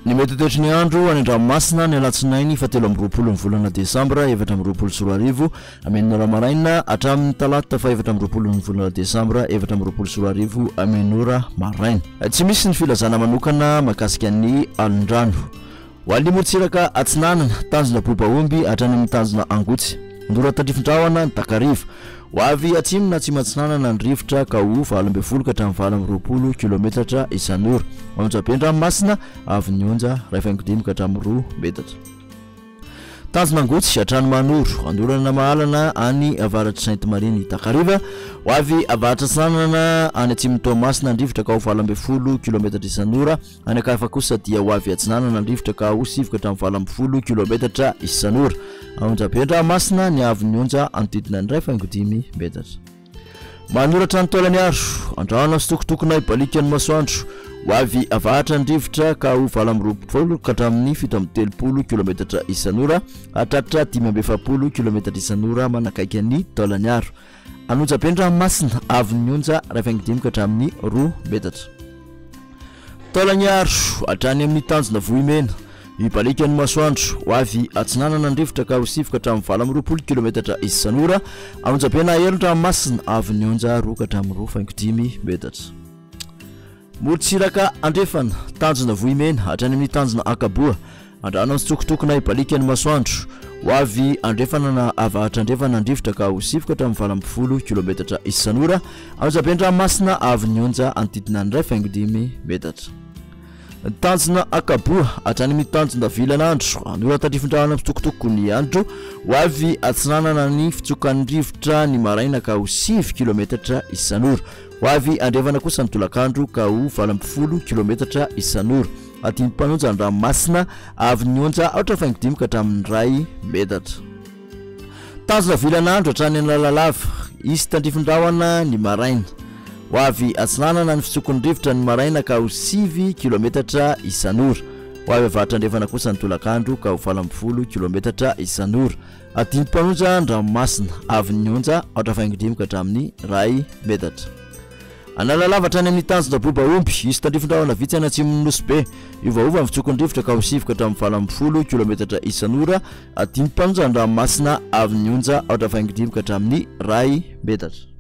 Ny metotoetry ny andro any Andranomasina ny alatsinainy 17 ny volana Desambra 2024 amen'ora maraina hatramin'ny talata 17 ny volana Desambra 2024 amen'ora maraina. Tsy misy ny filazana manokana mahakasika ny alin-drano. Ho an'ny morontsiraka atsinanana tanjona Bobaomby hatrany amin'ny tanjona Angotsy. Ndora tandrifin-drahona ny Takariva. Ho avy atsimo na atsimo atsinanana ny rivotra ka ho 20 ka hatramin'ny 20 kilometatra isan'ora. Andranomasina avy ny onja 2 ka hatramin'ny 2 metatra. Tanjona Angotsy hatrany Manoro andorana mahalana any avaratry Sainte-Marie Takariva. Ho avy avaratra atsinanana any atsimon'ny Toamasina ny rivotra ka ho 20 kilometatra isan'ora. Any akafa kosa dia ho avy atsinanana ny rivotra ka ho 7 ka hatramin'ny 20 kilometatra isan'ora. Andranomasina ny avy ny onja antidina ny 2 metatra. Manoratra ny taolany aro andrahona sitokotokona ibalikan'ny masoandro. Ho avy avaratra ny rivotra ka ho 20 ka hatramin'ny 7 kilometatra isan'ora hatratra 7 kilometatra isan'ora manakaiky ny taolany aro. Andranomasina avy ny onja 2 ka hatramin'ny 2 metatra. Taolany aro hatrany amin'ny tanjona Vohimena ibalikan'ny masoandro. Ho avy atsinanana ny rivotra ka ho 7 ka hatramin'ny 20 kilometatra isan'ora. Andranomasina avy ny onja 2 ka hatramin'ny 5 metatra. Morontsiraka andrefana tanjona Vohimena hatrany amin'ny tanjona Akaboa andrahona ny sitokotokona ibalikan'ny masoandro. Ho avy andrefana na avaratra andrefana ny rivotra ka ho 7 ka hatramin'ny 20 kilometatra isan'ora. Andranomasina avy ny onja antidina ny 2 metatra. Tanjona Akaboa hatrany amin'ny tanjona Vilanandro andora tandrifin-drahona amin'ny sitokotoko ny andro. Ho avy atsinanana ny fitsokan'ny rivotra ny maraina ka ho 7 kilometatra isan'ora. Ho avy andrefana kosa ny tolakandro ka ho 20 kilometatra isan'ora. Atiny mpanonja Andranomasina avy ny onja 5 ka hatramin'ny 2 metatra. Tanjona Vilanandro hatrany Analalava izy tandrifin-drahona ny maraina. Ho avy atsinanana ny fitsokon'ny rivotra ny maraina ka ho 7 kilometatra isan'ora. Ho avy avaratra andrefana kosa ny tolakandro ka ho 20 kilometatra isan'ora. Atiny mpanonja Andranomasina avy ny onja 5 ka hatramin'ny 2 metatra. Analalava hatrany amin'ny tanjona Bobaomby izy tandrifin-drahona vitsy any atsimon'ny Nosy be. Iovaova ny fitsokon'ny rivotra ka ho 7 ka hatramin'ny 20 kilometatra isan'ora. Atiny mpanonja Andranomasina avy ny onja 5 ka hatramin'ny 2 metatra.